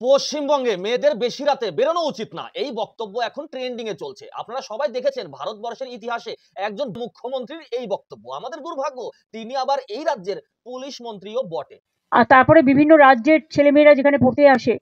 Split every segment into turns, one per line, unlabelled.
পশ্চিমবঙ্গে মেয়েদের বেশি রাতে বেরোনো উচিত না, এই বক্তব্য এখন ট্রেন্ডিং এ চলছে। আপনারা সবাই দেখেছেন ভারতবর্ষের ইতিহাসে একজন মুখ্যমন্ত্রীর এই বক্তব্য। আমাদের দুর্ভাগ্য তিনি আবার এই রাজ্যের পুলিশ মন্ত্রীও বটে।
আর তারপরে বিভিন্ন রাজ্যের ছেলেমেয়েরা যেখানে পড়তে আসে,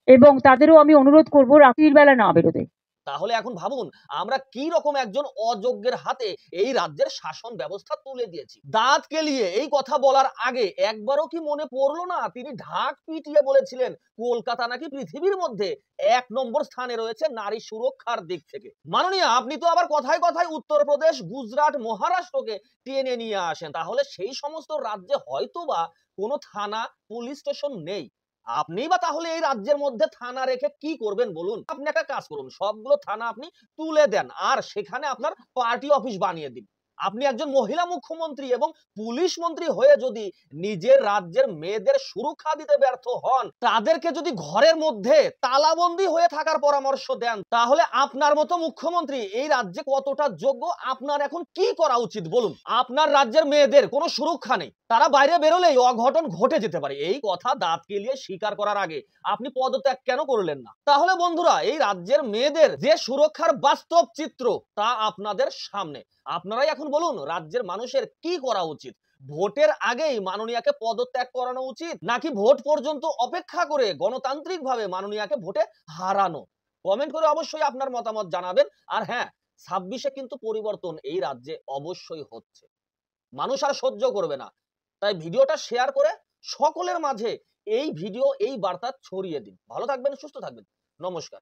এবং তাদেরও আমি অনুরোধ করব রাত্রির বেলা না বেরোতে।
তাহলে এখন ভাবুন আমরা কি রকম একজন অযোগ্যের হাতে এই রাজ্যের শাসন ব্যবস্থা তুলে দিয়েছি। দাঁত কেলিয়ে এই কথা বলার আগে একবারও কি মনে পড়লো না তিনি ঢাক পিটিয়ে বলেছিলেন কলকাতা নাকি পৃথিবীর মধ্যে ১ নম্বর স্থানে রয়েছে নারী সুরক্ষার দিক থেকে। মাননীয়, আপনি তো আবার কথায় কথায় উত্তরপ্রদেশ, গুজরাট, মহারাষ্ট্রকে টেনে নিয়ে আসেন। তাহলে সেই সমস্ত রাজ্যে হয়তোবা কোনো থানা, পুলিশ স্টেশন নেই। আপনি বা তাহলে এই রাজ্যের মধ্যে থানা রেখে কি করবেন বলুন? আপনি একটা কাজ করুন, সবগুলো থানা আপনি তুলে দেন আর সেখানে আপনার পার্টি অফিস বানিয়ে দিন। আপনি একজন মহিলা মুখ্যমন্ত্রী এবং পুলিশ মন্ত্রী হয়ে যদি নিজের রাজ্যের মেয়েদের সুরক্ষা দিতে ব্যর্থ হন, তাদেরকে যদি ঘরের মধ্যে তালাবন্দি হয়ে থাকার পরামর্শ দেন, তাহলে আপনার মতো মুখ্যমন্ত্রী এই রাজ্যে কতটা যোগ্য? আপনার এখন কি করা উচিত বলুন? আপনার রাজ্যের মেয়েদের কোনো সুরক্ষা নেই, তারা বাইরে বেরোলেই অঘটন ঘটে যেতে পারে। এই কথা দাঁত কেলিয়ে স্বীকার করার আগে আপনি পদত্যাগ কেন করলেন না? তাহলে বন্ধুরা, এই রাজ্যের মেয়েদের যে সুরক্ষার বাস্তব চিত্র তা আপনাদের সামনে। আপনারাই এখন বলুন রাজ্যের মানুষের কি করা উচিত? ভোটের আগেই মাননীয়াকে পদত্যাগ করানো উচিত, নাকি ভোট পর্যন্ত অপেক্ষা করে গণতান্ত্রিকভাবে মাননীয়াকে ভোটে হারানো? কমেন্ট করে অবশ্যই আপনার মতামত জানাবেন। আর হ্যাঁ, ২৬-এ কিন্তু পরিবর্তন এই রাজ্যে অবশ্যই হচ্ছে। মানুষ আর সহ্য করবে না। তাই ভিডিওটা শেয়ার করে সকলের মাঝে এই ভিডিও, এই বার্তা ছড়িয়ে দিন। ভালো থাকবেন, সুস্থ থাকবেন। নমস্কার।